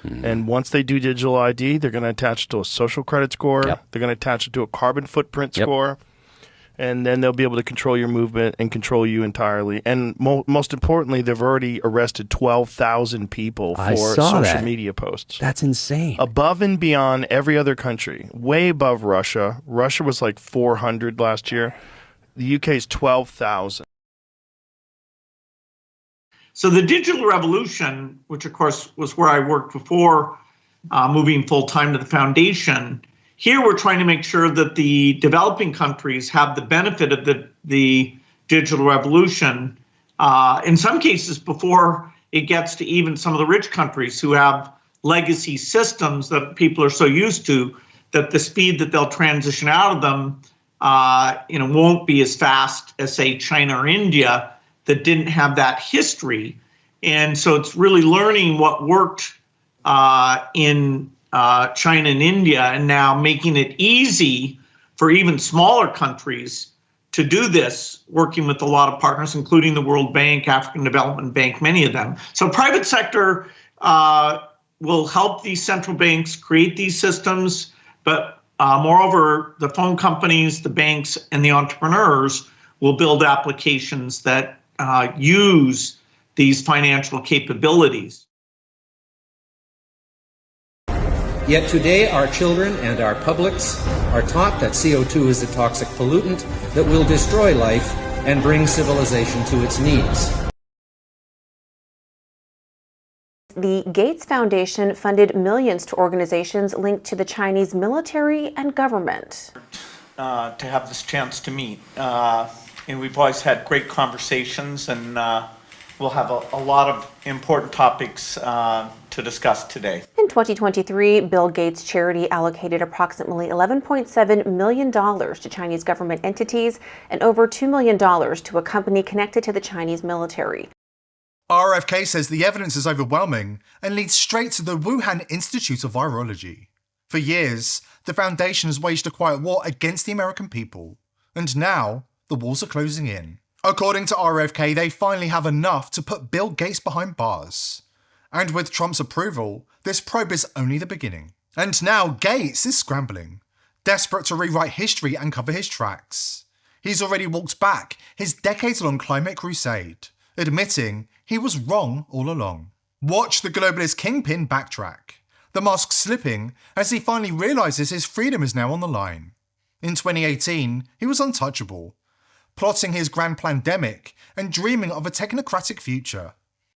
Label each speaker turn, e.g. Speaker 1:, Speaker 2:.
Speaker 1: people. And once they do digital ID, they're going to attach it to a social credit score.
Speaker 2: Yep.
Speaker 1: They're going to attach it to a carbon footprint
Speaker 2: Yep.
Speaker 1: score. And then they'll be able to control your movement and control you entirely. And most importantly, they've already arrested 12,000 people
Speaker 2: I
Speaker 1: for
Speaker 2: saw
Speaker 1: social
Speaker 2: that.
Speaker 1: media posts.
Speaker 2: That's insane.
Speaker 1: Above and beyond every other country, way above Russia. Russia was like 400 last year. The UK is 12,000.
Speaker 3: So the digital revolution, which of course was where I worked before moving full-time to the foundation, here we're trying to make sure that the developing countries have the benefit of the digital revolution, in some cases before it gets to even some of the rich countries who have legacy systems that people are so used to that the speed that they'll transition out of them won't be as fast as, say, China or India that didn't have that history. And so it's really learning what worked in China and India, and now making it easy for even smaller countries to do this, working with a lot of partners, including the World Bank, African Development Bank, many of them. So private sector will help these central banks create these systems, but moreover, the phone companies, the banks, and the entrepreneurs will build applications that use these financial capabilities.
Speaker 4: Yet today our children and our publics are taught that CO2 is a toxic pollutant that will destroy life and bring civilization to its knees.
Speaker 5: The Gates Foundation funded millions to organizations linked to the Chinese military and government.
Speaker 3: To have this chance to meet. And we've always had great conversations, and we'll have a lot of important topics to discuss today.
Speaker 5: In 2023, Bill Gates' charity allocated approximately $11.7 million to Chinese government entities and over $2 million to a company connected to the Chinese military.
Speaker 6: RFK says the evidence is overwhelming and leads straight to the Wuhan Institute of Virology. For years, the foundation has waged a quiet war against the American people, and now the walls are closing in. According to RFK, they finally have enough to put Bill Gates behind bars. And with Trump's approval, this probe is only the beginning. And now Gates is scrambling, desperate to rewrite history and cover his tracks. He's already walked back his decades-long climate crusade, admitting he was wrong all along. Watch the globalist kingpin backtrack, the mask slipping as he finally realises his freedom is now on the line. In 2018, he was untouchable, plotting his grand plandemic and dreaming of a technocratic future.